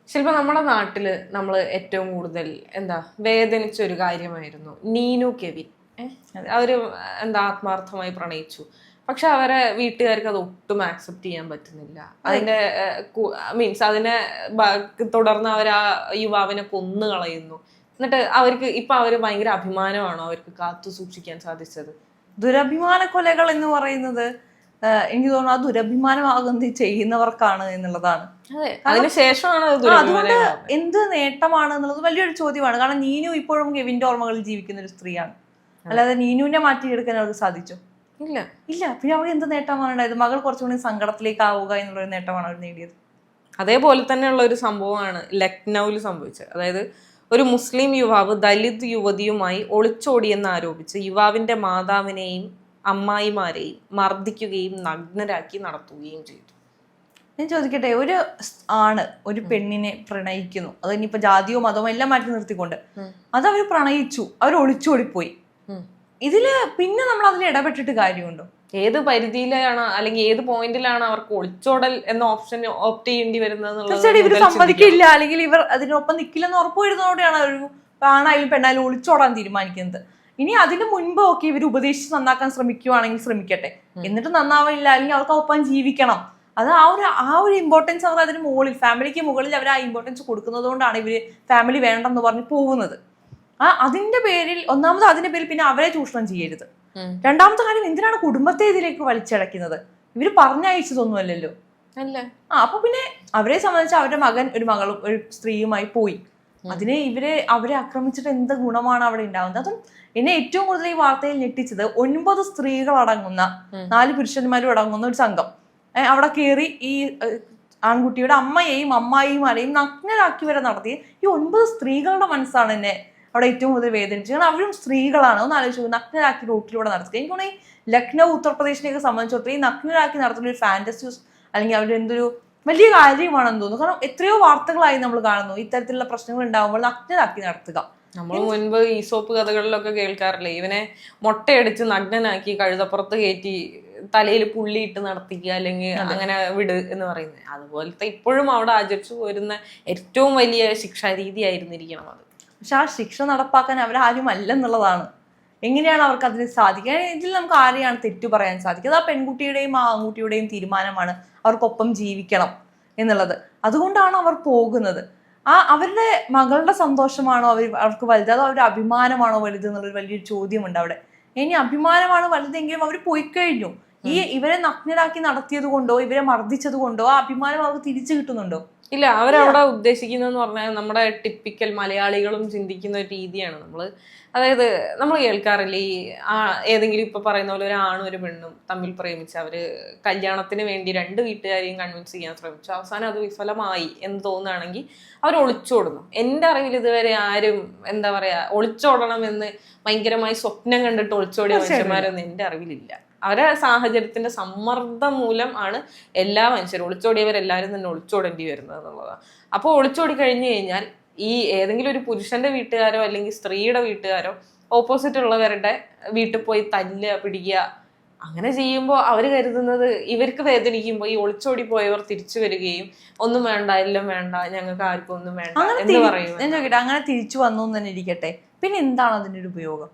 ശില്പ, നമ്മുടെ നാട്ടില് നമ്മൾ ഏറ്റവും കൂടുതൽ വേദനിച്ച ഒരു കാര്യമായിരുന്നു നീനു കെവിൻ. അവര് ആത്മാർത്ഥമായി പ്രണയിച്ചു, പക്ഷെ അവരെ വീട്ടുകാർക്ക് അത് ഒട്ടും ആക്സെപ്റ്റ് ചെയ്യാൻ പറ്റുന്നില്ല. അതിന്റെ മീൻസ് അതിനെ തുടർന്ന് അവർ ആ യുവാവിനെ കൊന്നു കളയുന്നു. എന്നിട്ട് അവര് ഭയങ്കര അഭിമാനമാണോ അവർക്ക് കാത്തു സൂക്ഷിക്കാൻ സാധിച്ചത്? ദുരഭിമാന കൊലകൾ എന്ന് പറയുന്നത് എനിക്ക് തോന്നുന്നു ആ ദുരഭിമാനമാകുന്നത് ചെയ്യുന്നവർക്കാണ് എന്നുള്ളതാണ്. അതിനുശേഷമാണ് അതുകൊണ്ട് എന്ത് നേട്ടമാണ് എന്നുള്ളത് വലിയൊരു ചോദ്യമാണ്. കാരണം നീനു ഇപ്പോഴും കെവിന്റെ ഓർമ്മകളിൽ ജീവിക്കുന്ന ഒരു സ്ത്രീയാണ്. അല്ലാതെ നീനുവിനെ മാറ്റിയെടുക്കാൻ അവർക്ക് സാധിച്ചു? ഇല്ല. പിന്നെ അവർക്ക് എന്ത് നേട്ടമാണ് ഉണ്ടായത്? മകൾ കുറച്ചുകൂടി സങ്കടത്തിലേക്ക് ആവുക എന്നുള്ളൊരു നേട്ടമാണ് അവർ നേടിയത്. അതേപോലെ തന്നെയുള്ള ഒരു സംഭവമാണ് ലക്നൌവിൽ സംഭവിച്ചത്. അതായത് ഒരു മുസ്ലിം യുവാവ് ദലിത് യുവതിയുമായി ഒളിച്ചോടിയെന്ന് ആരോപിച്ച് യുവാവിന്റെ മാതാവിനെയും അമ്മായിമാരെയും മർദ്ദിക്കുകയും നഗ്നരാക്കി നടത്തുകയും ചെയ്തു. ഞാൻ ചോദിക്കട്ടെ, ഒരു ആണ് ഒരു പെണ്ണിനെ പ്രണയിക്കുന്നു, അത് ഇനിയിപ്പോ ജാതിയോ മതമോ എല്ലാം മാറ്റി നിർത്തിക്കൊണ്ട് അത് അവർ പ്രണയിച്ചു, അവർ ഒളിച്ചോടിപ്പോയി. ഇതില് പിന്നെ നമ്മൾ അതിൽ ഇടപെട്ടിട്ട് കാര്യമുണ്ടോ? ഏത് പരിധിയിലാണ് അല്ലെങ്കിൽ ഏത് പോയിന്റിലാണ് അവർക്ക് ഒളിച്ചോടൽ എന്ന ഓപ്ഷൻ ഓപ്റ്റ് ചെയ്യേണ്ടി വരുന്നത്? തീർച്ചയായിട്ടും ഇവർ സമ്മതിക്കില്ല, അല്ലെങ്കിൽ ഇവർ അതിനൊപ്പം നിൽക്കില്ലെന്ന് ഉറപ്പ് വരുന്നതോടെയാണ് ഒരു ആണായാലും പെണ്ണായാലും ഒളിച്ചോടാൻ തീരുമാനിക്കുന്നത്. ഇനി അതിന് മുൻപ് ഒക്കെ ഇവർ ഉപദേശിച്ച് നന്നാക്കാൻ ശ്രമിക്കുവാണെങ്കിൽ ശ്രമിക്കട്ടെ, എന്നിട്ട് നന്നാവില്ല അല്ലെങ്കിൽ അവർക്ക് ഒപ്പം ജീവിക്കണം. അത് ആ ഒരു ഇമ്പോർട്ടൻസ് അവർ അതിന് മുകളിൽ, ഫാമിലിക്ക് മുകളിൽ അവർ ആ ഇമ്പോർട്ടൻസ് കൊടുക്കുന്നത് കൊണ്ടാണ് ഇവര് ഫാമിലി വേണ്ടെന്ന് പറഞ്ഞ് പോകുന്നത്. അതിന്റെ പേരിൽ ഒന്നാമത് അതിന്റെ പേരിൽ പിന്നെ അവരെ ചൂഷണം ചെയ്യരുത്. രണ്ടാമത്തെ കാര്യം, എന്തിനാണ് കുടുംബത്തെ ഇതിലേക്ക് വലിച്ചടക്കുന്നത്? ഇവര് പറഞ്ഞയച്ചതൊന്നുമല്ലല്ലോ. അപ്പൊ പിന്നെ അവരെ സംബന്ധിച്ച് അവരുടെ മകൻ ഒരു മകളും ഒരു സ്ത്രീയുമായി പോയി, അതിനെ അവരെ ആക്രമിച്ചിട്ട് എന്ത് ഗുണമാണ് അവിടെ ഉണ്ടാകുന്നത്? അതും എന്നെ ഏറ്റവും കൂടുതൽ ഈ വാർത്തയിൽ ഞെട്ടിച്ചത് 9 സ്ത്രീകൾ അടങ്ങുന്ന 4 പുരുഷന്മാരും അടങ്ങുന്ന ഒരു സംഘം അവിടെ കയറി ഈ ആൺകുട്ടിയുടെ അമ്മയെയും അമ്മായിമാരെയും നഗ്നരാക്കി വരെ നടത്തി. ഈ 9 സ്ത്രീകളുടെ മനസ്സാണ് എന്നെ അവിടെ ഏറ്റവും കൂടുതൽ വേദനിച്ചത്. കാരണം അവരും സ്ത്രീകളാണ്. ഒന്ന് ആലോചിച്ചു, നഗ്നരാക്കി റോട്ടിലൂടെ നടത്തുക. എനിക്ക് തോന്നുന്നു ഈ ലക്നൗ ഉത്തർപ്രദേശിനെയൊക്കെ സംബന്ധിച്ചിടത്തോളം ഈ നഗ്നരാക്കി നടത്തുന്ന ഒരു ഫാന്റസി അല്ലെങ്കിൽ അവരുടെ എന്തൊരു വലിയ കാര്യമാണെന്ന് തോന്നുന്നു. കാരണം എത്രയോ വാർത്തകളായി നമ്മൾ കാണുന്നു ഇത്തരത്തിലുള്ള പ്രശ്നങ്ങൾ ഉണ്ടാകുമ്പോൾ നഗ്നരാക്കി നടത്തുക. നമ്മൾ മുൻപ് ഈസോപ്പ് കഥകളിലൊക്കെ കേൾക്കാറില്ലേ, ഇവനെ മുട്ടയടിച്ച് നഗ്നനാക്കി കഴുതപ്പുറത്ത് കയറ്റി തലയിൽ പുള്ളിയിട്ട് നടത്തിക്കുക അല്ലെങ്കിൽ അങ്ങനെ വിട് എന്ന് പറയുന്നത്. അതുപോലത്തെ ഇപ്പോഴും അവിടെ ആചരിച്ചു പോരുന്ന ഏറ്റവും വലിയ ശിക്ഷാരീതി ആയിരുന്നിരിക്കണം അത്. പക്ഷെ ആ ശിക്ഷ നടപ്പാക്കാൻ അവരാരും അല്ലെന്നുള്ളതാണ്. എങ്ങനെയാണ് അവർക്ക് അതിന് സാധിക്കുക? ഇതിൽ നമുക്ക് ആരെയാണ് തെറ്റു പറയാൻ സാധിക്കുക? അത് ആ പെൺകുട്ടിയുടെയും ആ ആൺകുട്ടിയുടെയും തീരുമാനമാണ് അവർക്കൊപ്പം ജീവിക്കണം എന്നുള്ളത്. അതുകൊണ്ടാണ് അവർ പോകുന്നത്. അവരുടെ മകളുടെ സന്തോഷമാണോ അവർക്ക് വലുത്, അതോ അവരുടെ അഭിമാനമാണോ വലുത് എന്നുള്ളൊരു വലിയൊരു ചോദ്യമുണ്ട് അവിടെ. ഇനി അഭിമാനമാണ് വലുതെങ്കിലും അവർ പോയി കഴിഞ്ഞു. ഇവരെ നഗ്നരാക്കി നടത്തിയത് കൊണ്ടോ ഇവരെ മർദ്ദിച്ചത് കൊണ്ടോ ആ അഭിമാനം അവർക്ക് തിരിച്ചു കിട്ടുന്നുണ്ടോ? ഇല്ല. അവരവിടെ ഉദ്ദേശിക്കുന്നതെന്ന് പറഞ്ഞാൽ നമ്മുടെ ടിപ്പിക്കൽ മലയാളികളും ചിന്തിക്കുന്ന ഒരു രീതിയാണ്. അതായത് നമ്മൾ കേൾക്കാറില്ലേ, ഈ ഏതെങ്കിലും ഇപ്പൊ പറയുന്ന പോലെ ഒരു ആണും ഒരു പെണ്ണും തമ്മിൽ പ്രേമിച്ച് അവര് കല്യാണത്തിന് വേണ്ടി 2 വീട്ടുകാരെയും കൺവിൻസ് ചെയ്യാൻ ശ്രമിച്ചു, അവസാനം അത് വിഫലമായി എന്ന് തോന്നുകയാണെങ്കിൽ അവർ ഒളിച്ചോടുന്നു. എൻ്റെ അറിവിൽ ഇതുവരെ ആരും ഒളിച്ചോടണം എന്ന് ഭയങ്കരമായി സ്വപ്നം കണ്ടിട്ട് ഒളിച്ചോടിയ മനുഷ്യന്മാരൊന്നും എൻ്റെ അറിവിലില്ല. അവരുടെ സാഹചര്യത്തിന്റെ സമ്മർദ്ദം മൂലം ആണ് എല്ലാ മനുഷ്യരും ഒളിച്ചോടിയവരെല്ലാവരും തന്നെ ഒളിച്ചോടേണ്ടി വരുന്നത് എന്നുള്ളതാണ്. അപ്പോൾ ഒളിച്ചോടി കഴിഞ്ഞു കഴിഞ്ഞാൽ ഈ ഏതെങ്കിലും ഒരു പുരുഷന്റെ വീട്ടുകാരോ അല്ലെങ്കിൽ സ്ത്രീയുടെ വീട്ടുകാരോ ഓപ്പോസിറ്റ് ഉള്ളവരുടെ വീട്ടിൽ പോയി തല്ലുക, പിടിക്കുക, അങ്ങനെ ചെയ്യുമ്പോൾ അവർ കരുതുന്നത് ഇവർക്ക് വേദനിക്കുമ്പോൾ ഈ ഒളിച്ചോടി പോയവർ തിരിച്ചു വരികയും ഒന്നും വേണ്ട, എല്ലാം വേണ്ട, ഞങ്ങൾക്ക് ആർക്കും ഒന്നും വേണ്ട എന്ന് പറയും. ഞാൻ ചോദിക്കട്ടെ, അങ്ങനെ തിരിച്ചു വന്നു എന്ന് തന്നെ ഇരിക്കട്ടെ, പിന്നെ എന്താണ് അതിൻ്റെ ഒരു ഉപയോഗം?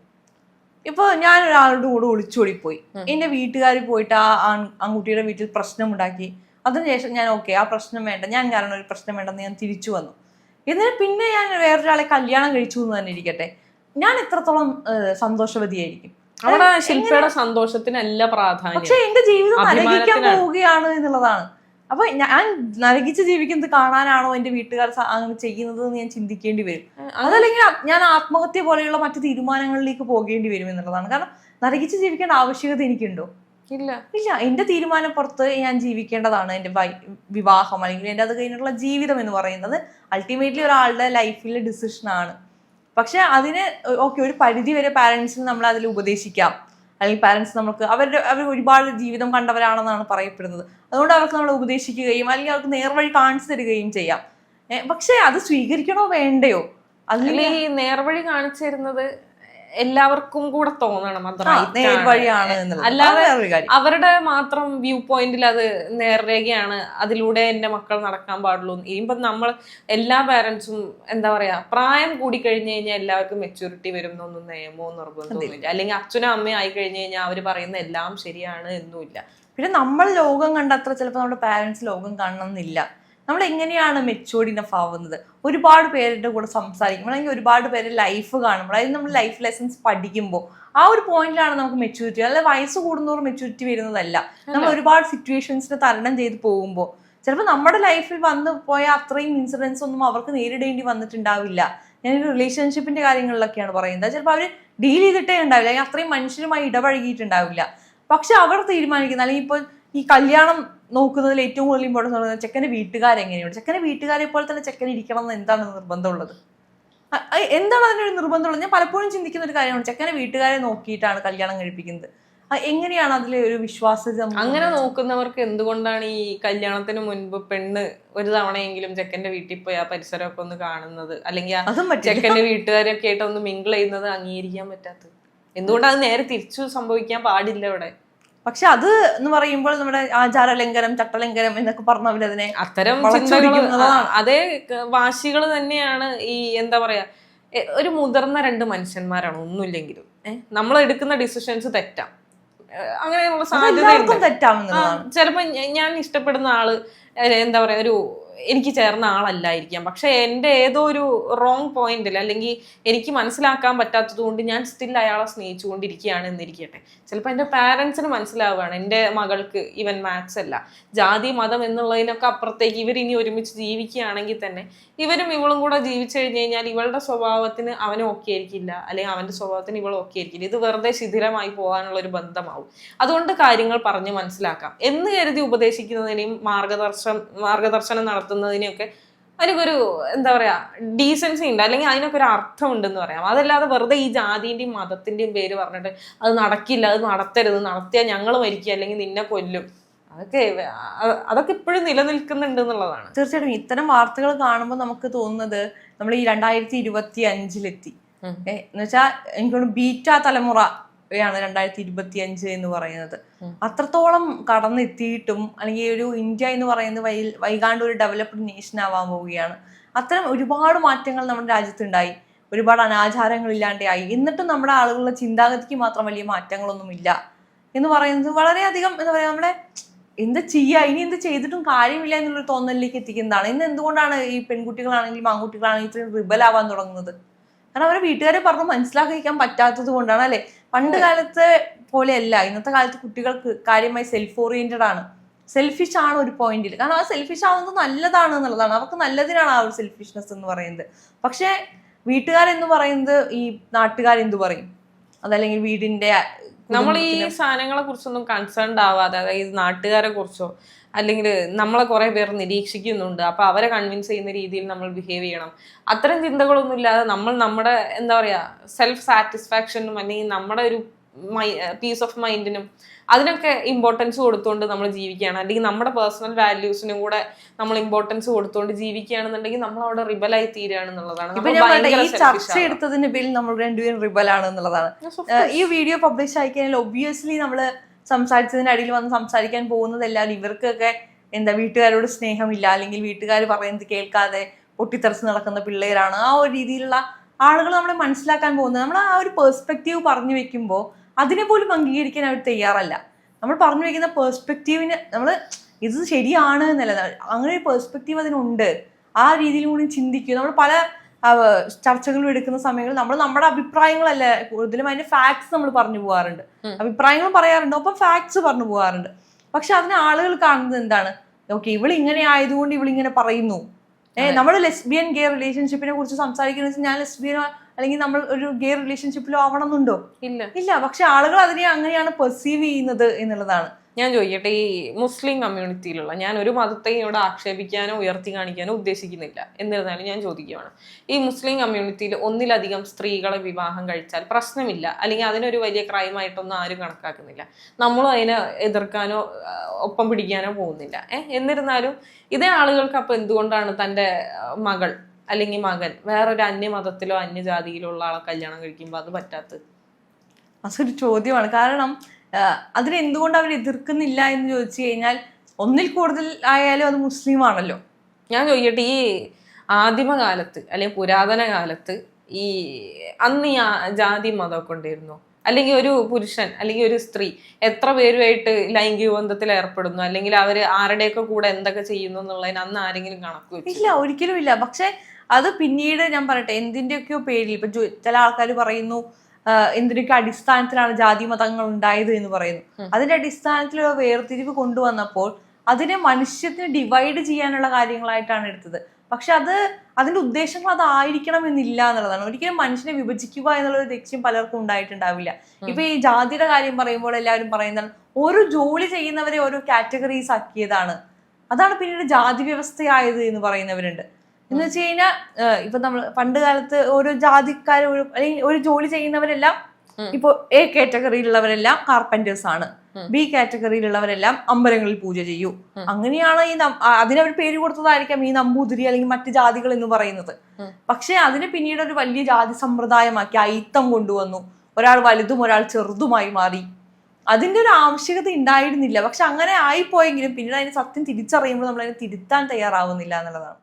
ഇപ്പൊ ഞാൻ ഒരാളുടെ കൂടെ ഒളിച്ചോടിപ്പോയി, എന്റെ വീട്ടുകാർ പോയിട്ട് ആ ആൺകുട്ടിയുടെ വീട്ടിൽ പ്രശ്നം ഉണ്ടാക്കി, അതിനുശേഷം ഞാൻ ആ പ്രശ്നം വേണ്ട, ഞാൻ കാരണം ഒരു പ്രശ്നം വേണ്ടെന്ന് ഞാൻ തിരിച്ചു വന്നു. എന്നിട്ട് പിന്നെ ഞാൻ വേറൊരാളെ കല്യാണം കഴിച്ചു എന്ന് തന്നെ ഇരിക്കട്ടെ, ഞാൻ എത്രത്തോളം സന്തോഷവതിയായിരിക്കും? അവിടെ ശില്പയുടെ സന്തോഷത്തിനല്ല പ്രാധാന്യം, പക്ഷെ എന്റെ ജീവിതം നരകിക്കാൻ പോവുകയാണ് എന്നുള്ളതാണ്. അപ്പൊ ഞാൻ നരകിച്ച് ജീവിക്കുന്നത് കാണാനാണോ എന്റെ വീട്ടുകാർ അങ്ങനെ ചെയ്യുന്നത് എന്ന് ഞാൻ ചിന്തിക്കേണ്ടി വരും. അതല്ലെങ്കിൽ ഞാൻ ആത്മഹത്യ പോലെയുള്ള മറ്റു തീരുമാനങ്ങളിലേക്ക് പോകേണ്ടി വരും എന്നുള്ളതാണ്. കാരണം നരകിച്ച് ജീവിക്കേണ്ട ആവശ്യകത എനിക്കുണ്ടോ? ഇല്ല. എന്റെ തീരുമാനപ്പുറത്ത് ഞാൻ ജീവിക്കേണ്ടതാണ്. എന്റെ വിവാഹം അല്ലെങ്കിൽ എന്റെ അത് കഴിഞ്ഞിട്ടുള്ള ജീവിതം എന്ന് പറയുന്നത് അൾട്ടിമേറ്റ്ലി ഒരാളുടെ ലൈഫിലെ ഡിസിഷനാണ്. പക്ഷെ അതിന് ഒരു പരിധി വരെ പാരന്റ്സിന് നമ്മൾ അതിൽ ഉപദേശിക്കാം, അല്ലെങ്കിൽ പാരന്റ്സ് അവർ ഒരുപാട് ജീവിതം കണ്ടവരാണെന്നാണ് പറയപ്പെടുന്നത്. അതുകൊണ്ട് അവർക്ക് നമ്മൾ ഉപദേശിക്കുകയും അല്ലെങ്കിൽ അവർക്ക് നേർവഴി കാണിച്ചു തരികയും ചെയ്യാം. പക്ഷെ അത് സ്വീകരിക്കണോ വേണ്ടയോ? അതിൽ ഈ നേർവഴി കാണിച്ചു തരുന്നത് എല്ലാവർക്കും കൂടെ തോന്നണം അത് right ആണ്. വഴിയാണ് എന്നുള്ളത്. അല്ലാതെ അത് വേറൊരു കാര്യം. അവരുടെ മാത്രം വ്യൂ പോയിന്റിൽ അത് നേർരേഖയാണ്, അതിലൂടെ എന്റെ മക്കൾ നടക്കാൻ പാടുള്ളൂ. ഇനിയിപ്പം നമ്മൾ എല്ലാ പാരന്റ്സും എന്താ പറയാ, പ്രായം കൂടി കഴിഞ്ഞു കഴിഞ്ഞാൽ എല്ലാവർക്കും മെച്യൂരിറ്റി വരും എന്നൊന്നും നിയമമോ നിർബന്ധമൊന്നുമില്ല. അല്ലെങ്കിൽ അച്ഛനും അമ്മയും ആയി കഴിഞ്ഞു കഴിഞ്ഞാൽ അവര് പറയുന്ന എല്ലാം ശരിയാണ് എന്നുമില്ല. പിന്നെ നമ്മൾ ലോകം കണ്ടത്ര ചിലപ്പോൾ നമ്മുടെ പാരന്റ്സ് ലോകം കാണണമെന്നില്ല. നമ്മൾ എങ്ങനെയാണ് മെച്യൂർഡ് ഇനഫ് ആവുന്നത്, ഒരുപാട് പേരുടെ കൂടെ സംസാരിക്കുമ്പോൾ അല്ലെങ്കിൽ ഒരുപാട് പേര് ലൈഫ് കാണുമ്പോൾ, അതായത് നമ്മൾ ലൈഫ് ലെസൺസ് പഠിക്കുമ്പോൾ ആ ഒരു പോയിന്റിലാണ് നമുക്ക് മെച്യൂരിറ്റി. അല്ലാതെ വയസ്സ് കൂടുന്നതോറും മെച്യൂരിറ്റി വരുന്നതല്ല. നമ്മൾ ഒരുപാട് സിറ്റുവേഷൻസിനെ തരണം ചെയ്ത് പോകുമ്പോൾ ചിലപ്പോൾ നമ്മുടെ ലൈഫിൽ വന്നു പോയ അത്രയും ഇൻസിഡൻസ് ഒന്നും അവർക്ക് നേരിടേണ്ടി വന്നിട്ടുണ്ടാവില്ല. ഞാനൊരു റിലേഷൻഷിപ്പിന്റെ കാര്യങ്ങളിലൊക്കെയാണ് പറയുന്നത്. ചിലപ്പോൾ അവർ ഡീൽ ചെയ്തിട്ടേ ഉണ്ടാവില്ല, അല്ലെങ്കിൽ അത്രയും മനുഷ്യരുമായി ഇടപഴകിയിട്ടുണ്ടാവില്ല. പക്ഷെ അവർ തീരുമാനിക്കുന്ന, അല്ലെങ്കിൽ ഇപ്പോൾ ഈ കല്യാണം നോക്കുന്നതിൽ ഏറ്റവും കൂടുതൽ ഇമ്പോർട്ടൻസ് പറയുന്നത് ചെക്കൻ്റെ വീട്ടുകാരെങ്ങനെയാണ്. ചെക്കൻ്റെ വീട്ടുകാരെ പോലെ തന്നെ ചെക്കൻ ഇരിക്കണം എന്ന് എന്താണ് നിർബന്ധമുള്ളത്? എന്താണ് അതിനൊരു നിർബന്ധമുള്ളത്? ഞാൻ പലപ്പോഴും ചിന്തിക്കുന്ന ഒരു കാര്യമാണ്, ചെക്കൻ്റെ വീട്ടുകാരെ നോക്കിയിട്ടാണ് കല്യാണം കഴിപ്പിക്കുന്നത്. എങ്ങനെയാണ് അതിലെ ഒരു വിശ്വാസ്യത? അങ്ങനെ നോക്കുന്നവർക്ക് എന്തുകൊണ്ടാണ് ഈ കല്യാണത്തിന് മുൻപ് പെണ്ണ് ഒരു തവണയെങ്കിലും ചെക്കന്റെ വീട്ടിൽ പോയി ആ പരിസരമൊക്കെ ഒന്ന് കാണുന്നത്, അല്ലെങ്കിൽ ചെക്കന്റെ വീട്ടുകാരൊക്കെ ആയിട്ട് ഒന്ന് മിങ്കിൾ ചെയ്യുന്നത് അംഗീകരിക്കാൻ പറ്റാത്തത്? എന്തുകൊണ്ടത് നേരെ തിരിച്ചു സംഭവിക്കാൻ പാടില്ല ഇവിടെ? പക്ഷെ അത് എന്ന് പറയുമ്പോൾ നമ്മുടെ ആചാരലംഘനം, ചട്ടലംഘനം എന്നൊക്കെ പറഞ്ഞവരതിനെ അത്തരം ചിന്തകൾ, അതേ വാശികൾ തന്നെയാണ് ഈ എന്താ പറയാ, ഒരു മുതിർന്ന രണ്ട് മനുഷ്യന്മാരാണ് ഒന്നുമില്ലെങ്കിലും നമ്മൾ എടുക്കുന്ന ഡിസിഷൻസ് തെറ്റാം, അങ്ങനെയുള്ള സാധ്യത. ചിലപ്പോ ഞാൻ ഇഷ്ടപ്പെടുന്ന ആള് എന്താ പറയാ, ഒരു എനിക്ക് ചേർന്ന ആളല്ലായിരിക്കാം, പക്ഷെ എൻ്റെ ഏതോ ഒരു റോങ് പോയിന്റിൽ അല്ലെങ്കിൽ എനിക്ക് മനസ്സിലാക്കാൻ പറ്റാത്തത് കൊണ്ട് ഞാൻ സ്റ്റിൽ അയാളെ സ്നേഹിച്ചുകൊണ്ടിരിക്കുകയാണ് എന്നിരിക്കട്ടെ. ചിലപ്പോൾ എൻ്റെ പാരൻസിന് മനസ്സിലാവുകയാണ് എൻ്റെ മകൾക്ക് ഇവൻ മാത്സ് അല്ല, ജാതി മതം എന്നുള്ളതിനൊക്കെ അപ്പുറത്തേക്ക് ഇവരിനി ഒരുമിച്ച് ജീവിക്കുകയാണെങ്കിൽ തന്നെ ഇവരും ഇവളും കൂടെ ജീവിച്ചു കഴിഞ്ഞ് കഴിഞ്ഞാൽ ഇവളുടെ സ്വഭാവത്തിന് അവനും ഓക്കെ ആയിരിക്കില്ല, അല്ലെങ്കിൽ അവൻ്റെ സ്വഭാവത്തിന് ഇവളും ഓക്കെ ആയിരിക്കില്ല. ഇത് വെറുതെ ശിഥിലമായി പോകാനുള്ള ഒരു ബന്ധമാവും. അതുകൊണ്ട് കാര്യങ്ങൾ മനസ്സിലാക്കാം എന്ന് കരുതി ഉപദേശിക്കുന്നതിനെയും മാർഗദർശനം നടത്തുന്നതിനെയൊക്കെ അതിനൊരു എന്താ പറയാ ഡീസൻസി ഉണ്ട്, അല്ലെങ്കിൽ അതിനൊക്കെ ഒരു അർത്ഥം ഉണ്ടെന്ന് പറയാം. അതല്ലാതെ വെറുതെ ഈ ജാതിന്റെയും മതത്തിന്റെയും പേര് പറഞ്ഞിട്ട് അത് നടക്കില്ല, അത് നടത്തരുത്, നടത്തിയാൽ ഞങ്ങൾ മരിക്കുക അല്ലെങ്കിൽ നിന്നെ കൊല്ലും, അതൊക്കെ ഇപ്പോഴും നിലനിൽക്കുന്നുണ്ട് എന്നുള്ളതാണ്. തീർച്ചയായിട്ടും ഇത്തരം വാർത്തകൾ കാണുമ്പോൾ നമുക്ക് തോന്നുന്നത് നമ്മൾ ഈ 2025 എന്ന് വെച്ചാൽ എനിക്കൊരു ബീറ്റ തലമുറ ാണ് 2025 എന്ന് പറയുന്നത്. അത്രത്തോളം കടന്നെത്തിയിട്ടും, അല്ലെങ്കിൽ ഒരു ഇന്ത്യ എന്ന് പറയുന്നത് വൈകാണ്ട് ഒരു ഡെവലപ്ഡ് നേഷൻ ആവാൻ പോവുകയാണ്. അത്തരം ഒരുപാട് മാറ്റങ്ങൾ നമ്മുടെ രാജ്യത്തുണ്ടായി, ഒരുപാട് അനാചാരങ്ങൾ ഇല്ലാണ്ടായി. എന്നിട്ടും നമ്മുടെ ആളുകളുടെ ചിന്താഗതിക്ക് മാത്രം വലിയ മാറ്റങ്ങളൊന്നുമില്ല എന്ന് പറയുന്നത് വളരെയധികം എന്താ പറയാ, നമ്മുടെ എന്ത് ചെയ്യുക, ഇനി എന്ത് ചെയ്തിട്ടും കാര്യമില്ല എന്നുള്ളൊരു തോന്നലിലേക്ക് എത്തിക്കുന്നതാണ്. ഇന്ന് എന്തുകൊണ്ടാണ് ഈ പെൺകുട്ടികളാണെങ്കിലും ആൺകുട്ടികളാണെങ്കിലും ഇത്രയും റിബലാവാൻ തുടങ്ങുന്നത്? കാരണം അവരെ വീട്ടുകാരെ പറഞ്ഞ് മനസ്സിലാക്കിക്കാൻ പറ്റാത്തത് കൊണ്ടാണ്, അല്ലെ? പണ്ട് കാലത്തെ പോലെയല്ല, ഇന്നത്തെ കാലത്ത് കുട്ടികൾക്ക് കാര്യമായി സെൽഫ് ഓറിയന്റഡ് ആണ്, സെൽഫിഷ് ആണ് ഒരു പോയിന്റിൽ. കാരണം ആ സെൽഫിഷ് ആവുന്നത് നല്ലതാണ് എന്നുള്ളതാണ്, അവർക്ക് നല്ലതിനാണ് ആ ഒരു സെൽഫിഷ്നെസ് എന്ന് പറയുന്നത്. പക്ഷെ വീട്ടുകാരെന്ന് പറയുന്നത് ഈ നാട്ടുകാരെന്തു പറയും, അതല്ലെങ്കിൽ വീടിന്റെ നമ്മൾ ഈ സാധനങ്ങളെ കുറിച്ചൊന്നും കൺസേൺഡ് ആവാതെ, അതായത് നാട്ടുകാരെ കുറിച്ചോ അല്ലെങ്കിൽ നമ്മളെ കുറെ പേർ നിരീക്ഷിക്കുന്നുണ്ട് അപ്പൊ അവരെ കൺവിൻസ് ചെയ്യുന്ന രീതിയിൽ നമ്മൾ ബിഹേവ് ചെയ്യണം, അത്തരം ചിന്തകളൊന്നും ഇല്ലാതെ നമ്മൾ നമ്മുടെ എന്താ പറയാ സെൽഫ് സാറ്റിസ്ഫാക്ഷനും അല്ലെങ്കിൽ നമ്മുടെ ഒരു പീസ് ഓഫ് മൈൻഡിനും അതിനൊക്കെ ഇമ്പോർട്ടൻസ് കൊടുത്തുകൊണ്ട് നമ്മൾ ജീവിക്കുകയാണ്, അല്ലെങ്കിൽ നമ്മുടെ പേഴ്സണൽ വാല്യൂസിനും കൂടെ നമ്മൾ ഇമ്പോർട്ടൻസ് കൊടുത്തുകൊണ്ട് ജീവിക്കുകയാണെന്നുണ്ടെങ്കിൽ നമ്മൾ അവിടെ റിബലായി തീരുകയാണെന്നുള്ളതാണ്. ഈ ചർച്ച എടുത്തതിന് പേരിൽ നമ്മൾ രണ്ടുപേരും റിബലാണ് എന്നുള്ളതാണ്. ഈ വീഡിയോ പബ്ലിഷ് ആയി കഴിഞ്ഞാൽ ഒബ്വിയസ്ലി നമ്മള് സംസാരിച്ചതിന്റെ അടിയിൽ വന്ന് സംസാരിക്കാൻ പോകുന്നതെല്ലാം ഇവർക്കൊക്കെ എന്താ വീട്ടുകാരോട് സ്നേഹമില്ല, അല്ലെങ്കിൽ വീട്ടുകാർ പറയുന്നത് കേൾക്കാതെ പൊട്ടിത്തെറിച്ച് നടക്കുന്ന പിള്ളേരാണ്, ആ ഒരു രീതിയിലുള്ള ആളുകൾ നമ്മളെ മനസ്സിലാക്കാൻ പോകുന്നത്. നമ്മൾ ആ ഒരു പെർസ്പെക്റ്റീവ് പറഞ്ഞു വെക്കുമ്പോൾ അതിനെ പോലും അംഗീകരിക്കാൻ അവർ തയ്യാറല്ല. നമ്മൾ പറഞ്ഞു വെക്കുന്ന പെർസ്പെക്റ്റീവിന് നമ്മൾ ഇത് ശരിയാണ് എന്നല്ല, അങ്ങനെ ഒരു പെർസ്പെക്റ്റീവ് അതിനുണ്ട്, ആ രീതിയിൽ കൂടി ചിന്തിക്കുക. നമ്മൾ പല ചർച്ചകളും എടുക്കുന്ന സമയങ്ങളിൽ നമ്മൾ നമ്മുടെ അഭിപ്രായങ്ങളല്ല കൂടുതലും, അതിന്റെ ഫാക്ട്സ് നമ്മൾ പറഞ്ഞു പോകാറുണ്ട്, അഭിപ്രായങ്ങൾ പറയാറുണ്ട്, ഒപ്പം ഫാക്ട്സ് പറഞ്ഞു പോകാറുണ്ട്. പക്ഷെ അതിന് ആളുകൾ കാണുന്നത് എന്താണ്, ഓക്കെ ഇവൾ ഇങ്ങനെ ആയതുകൊണ്ട് ഇവളിങ്ങനെ പറയുന്നു. നമ്മൾ ലെസ്ബിയൻ ഗേ റിലേഷൻഷിപ്പിനെ കുറിച്ച് സംസാരിക്കുന്ന ഞാൻ ലെസ്ബിയനോ അല്ലെങ്കിൽ നമ്മൾ ഒരു ഗേ റിലേഷൻഷിപ്പിലോ ആവണമെന്നുണ്ടോ? ഇല്ല. പക്ഷെ ആളുകൾ അതിനെ അങ്ങനെയാണ് പെർസീവ് ചെയ്യുന്നത് എന്നുള്ളതാണ്. ഞാൻ ചോദിക്കട്ടെ, ഈ മുസ്ലിം കമ്മ്യൂണിറ്റിയിലുള്ള, ഞാൻ ഒരു മതത്തെയും ഇവിടെ ആക്ഷേപിക്കാനോ ഉയർത്തി കാണിക്കാനോ ഉദ്ദേശിക്കുന്നില്ല, എന്നിരുന്നാലും ഞാൻ ചോദിക്കുകയാണ്, ഈ മുസ്ലിം കമ്മ്യൂണിറ്റിയിൽ ഒന്നിലധികം സ്ത്രീകളെ വിവാഹം കഴിച്ചാൽ പ്രശ്നമില്ല, അല്ലെങ്കിൽ അതിനൊരു വലിയ ക്രൈമായിട്ടൊന്നും ആരും കണക്കാക്കുന്നില്ല, നമ്മളും അതിനെ എതിർക്കാനോ ഒപ്പം പിടിക്കാനോ പോകുന്നില്ല. എന്നിരുന്നാലും ഇതേ ആളുകൾക്ക് അപ്പൊ എന്തുകൊണ്ടാണ് തൻ്റെ മകൾ അല്ലെങ്കിൽ മകൻ വേറൊരു അന്യമതത്തിലോ അന്യജാതിയിലോ ഉള്ള ആളെ കല്യാണം കഴിക്കുമ്പോൾ അത് പറ്റാത്തത്? അതൊരു ചോദ്യമാണ്. കാരണം അതിന് എന്തുകൊണ്ട് അവർ എതിർക്കുന്നില്ല എന്ന് ചോദിച്ചു കഴിഞ്ഞാൽ ഒന്നിൽ കൂടുതൽ ആയാലും അത് മുസ്ലിം ആണല്ലോ. ഞാൻ ചോദിക്കട്ടെ, ഈ ആദിമകാലത്ത് അല്ലെങ്കിൽ പുരാതന കാലത്ത് ഈ അന്ന് ഈ ജാതി മതമൊക്കെ ഉണ്ടായിരുന്നു? അല്ലെങ്കിൽ ഒരു പുരുഷൻ അല്ലെങ്കിൽ ഒരു സ്ത്രീ എത്ര പേരുമായിട്ട് ലൈംഗിക ബന്ധത്തിൽ ഏർപ്പെടുന്നു, അല്ലെങ്കിൽ അവര് ആരുടെയൊക്കെ കൂടെ എന്തൊക്കെ ചെയ്യുന്നു എന്നുള്ളതിന് അന്ന് ആരെങ്കിലും കണക്ക് വെച്ചു? ഇല്ല, ഒരിക്കലും ഇല്ല. പക്ഷെ അത് പിന്നീട് ഞാൻ പറയട്ടെ, എന്തിന്റെയൊക്കെയോ പേരിൽ ഇപ്പൊ ചില ആൾക്കാർ പറയുന്നു എന്തിനൊക്കെ അടിസ്ഥാനത്തിലാണ് ജാതി മതങ്ങൾ ഉണ്ടായത് എന്ന് പറയുന്നു. അതിന്റെ അടിസ്ഥാനത്തിലുള്ള വേർതിരിവ് കൊണ്ടുവന്നപ്പോൾ അതിനെ മനുഷ്യത്തിന് ഡിവൈഡ് ചെയ്യാനുള്ള കാര്യങ്ങളായിട്ടാണ് എടുത്തത്. പക്ഷെ അതിന്റെ ഉദ്ദേശങ്ങൾ അതായിരിക്കണം എന്നില്ല എന്നുള്ളതാണ്. ഒരിക്കലും മനുഷ്യനെ വിഭജിക്കുക എന്നുള്ള ഒരു ലക്ഷ്യം പലർക്കും ഉണ്ടായിട്ടുണ്ടാവില്ല. ഇപ്പൊ ഈ ജാതിയുടെ കാര്യം പറയുമ്പോൾ എല്ലാവരും പറയുന്നതാണ് ഓരോ ജോലി ചെയ്യുന്നവരെ ഓരോ കാറ്റഗറീസ് ആക്കിയതാണ്, അതാണ് പിന്നീട് ജാതി വ്യവസ്ഥയായത് എന്ന് പറയുന്നവരുണ്ട്. എന്ന് വെച്ച് കഴിഞ്ഞാൽ ഇപ്പൊ നമ്മൾ പണ്ട് കാലത്ത് ഓരോ ജാതിക്കാർ അല്ലെങ്കിൽ ഒരു ജോലി ചെയ്യുന്നവരെല്ലാം ഇപ്പൊ എ കാറ്റഗറിയിലുള്ളവരെല്ലാം കാർപ്പന്റേഴ്സ് ആണ്, ബി കാറ്റഗറിയിലുള്ളവരെല്ലാം അമ്പലങ്ങളിൽ പൂജ ചെയ്യൂ. അങ്ങനെയാണ് അതിനവർ പേര് കൊടുത്തതായിരിക്കാം ഈ നമ്പൂതിരി അല്ലെങ്കിൽ മറ്റു ജാതികൾ എന്ന് പറയുന്നത്. പക്ഷെ അതിന് പിന്നീട് ഒരു വലിയ ജാതി സമ്പ്രദായമാക്കി അയിത്തം കൊണ്ടുവന്നു. ഒരാൾ വലുതും ഒരാൾ ചെറുതുമായി മാറി. അതിന്റെ ഒരു ആവശ്യകത ഉണ്ടായിരുന്നില്ല. പക്ഷെ അങ്ങനെ ആയിപ്പോയെങ്കിലും പിന്നീട് അതിന് സത്യം തിരിച്ചറിയുമ്പോൾ നമ്മൾ അതിനെ തിരുത്താൻ തയ്യാറാവുന്നില്ല എന്നുള്ളതാണ്.